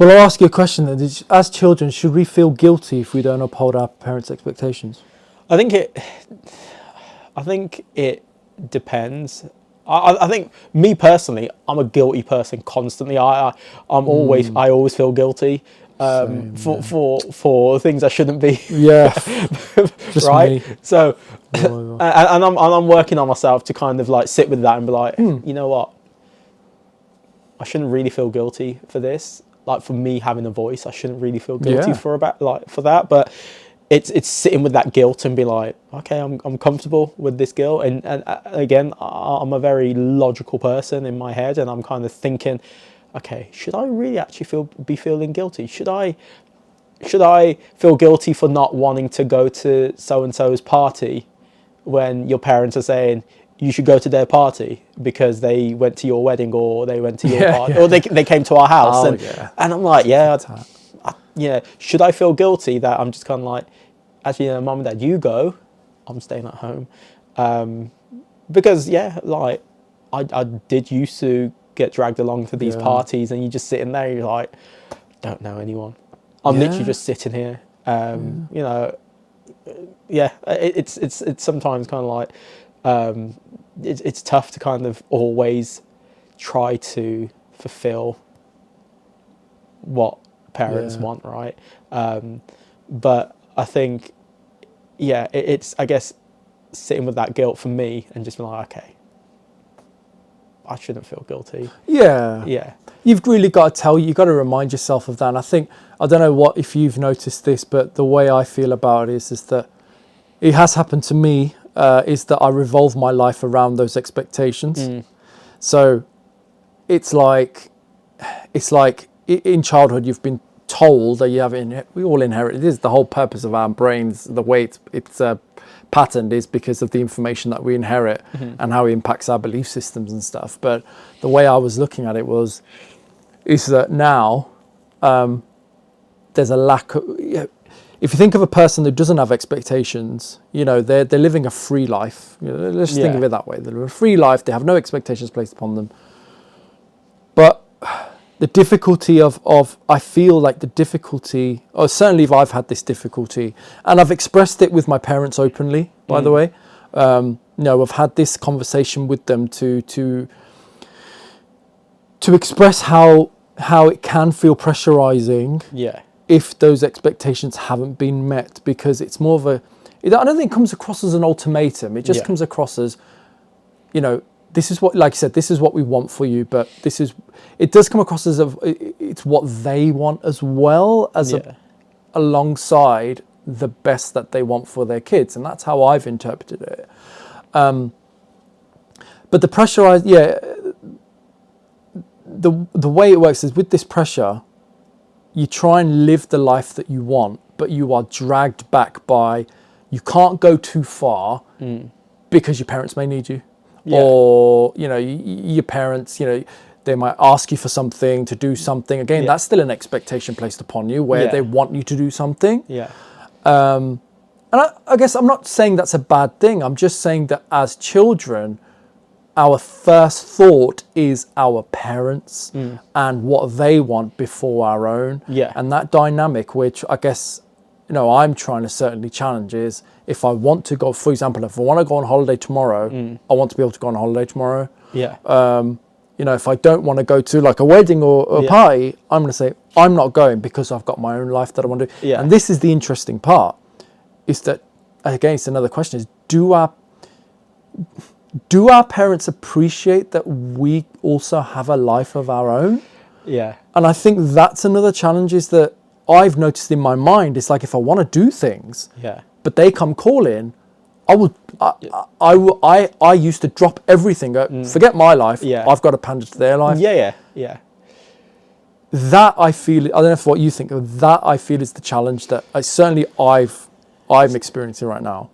Well, I'll ask you a question then. As children, should we feel guilty if we don't uphold our parents' expectations? I think it depends. I think me personally, I'm a guilty person constantly. I always feel guilty Same, for things I shouldn't be. Yeah, just Right. me. So, Whatever. and I'm working on myself to kind of like sit with that and be like, you know what, I shouldn't really feel guilty for this. Like for me having a voice, I shouldn't really feel guilty Yeah. for that. But it's sitting with that guilt and be like, okay, I'm comfortable with this guilt. And again, I'm a very logical person in my head, and I'm kind of thinking, okay, should I really actually be feeling guilty? Should I feel guilty for not wanting to go to so and so's party when your parents are saying you should go to their party because they went to your wedding or they went to your party or they came to our house? And I'm like, should I feel guilty that I'm just kind of like, actually, mum and dad, you go, I'm staying at home, because like I did used to get dragged along to these parties, and you're just sitting there, you're like, don't know anyone, I'm literally just sitting here, it's sometimes kind of like it's tough to kind of always try to fulfill what parents want, right? But I think, it's, I guess, sitting with that guilt for me and just being like, okay, I shouldn't feel guilty. Yeah. You've really got you've got to remind yourself of that. And I think, I don't know if you've noticed this, but the way I feel about it is that it has happened to me, is that I revolve my life around those expectations. So it's like in childhood, you've been told that we all inherit. It is the whole purpose of our brains, the way it's patterned is because of the information that we inherit and how it impacts our belief systems and stuff. But the way I was looking at it is that now there's a lack of, if you think of a person that doesn't have expectations, they're living a free life. Let's think of it that way. They live a free life. They have no expectations placed upon them. But the difficulty I feel like the difficulty, or certainly if I've had this difficulty, and I've expressed it with my parents openly, by the way. I've had this conversation with them to express how it can feel pressurizing if those expectations haven't been met, because it's more of I don't think it comes across as an ultimatum. It just comes across as, this is what, like I said, this is what we want for you, but it does come across as it's what they want as well as alongside the best that they want for their kids. And that's how I've interpreted it. But the pressurized, the way it works is with this pressure, you try and live the life that you want, but you are dragged back by, you can't go too far because your parents may need you. Or, your parents, they might ask you for something, to do something. Again, that's still an expectation placed upon you where they want you to do something. And I guess I'm not saying that's a bad thing. I'm just saying that as children, our first thought is our parents and what they want before our own. And that dynamic, which I guess, I'm trying to certainly challenge, is if I want to go, for example, if I want to go on holiday tomorrow, I want to be able to go on holiday tomorrow. If I don't want to go to like a wedding or a party, I'm going to say, I'm not going because I've got my own life that I want to do. And this is the interesting part, is that, again, it's another question, is do our parents appreciate that we also have a life of our own? And I think that's another challenge, is that I've noticed in my mind, it's like if I want to do things, but they come calling, I used to drop everything, forget my life, I've got to pander to their life. That I feel, I don't know what you think of that, I feel is the challenge that I'm experiencing right now.